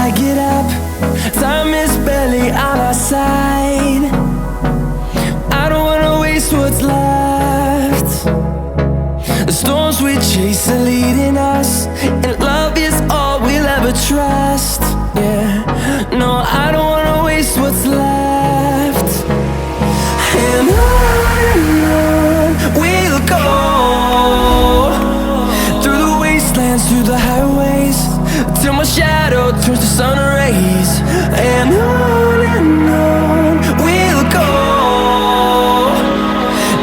I get up, time is barely on our side. I don't wanna waste what's left. The storms we chase are leading us, and love is all we'll ever trust. Yeah, no, I don't wanna waste what's left. And on we'll go, through the wastelands, through the highways, till my shadow turns to sun rays. And on we'll go,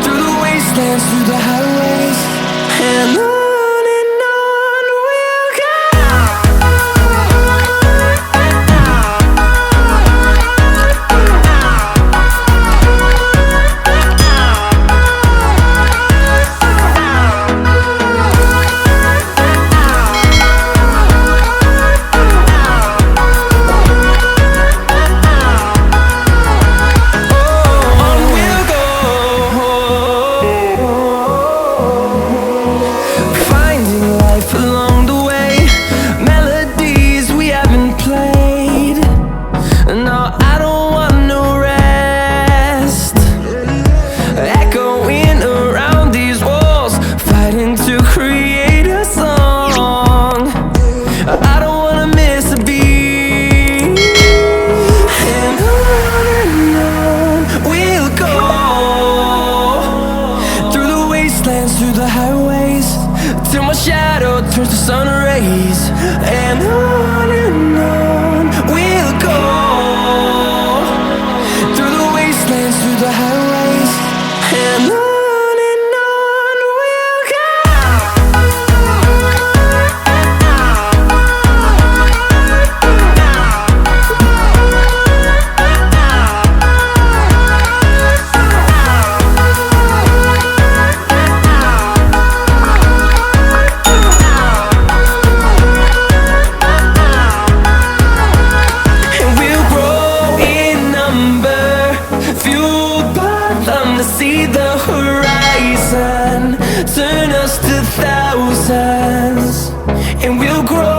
through the wastelands, through the highways, and on we'll go. Through the highways, till my shadow turns to sun rays. And on we'll go, through the wastelands, through the highways, and on we'll go. See the horizon turn us to thousands, and we'll grow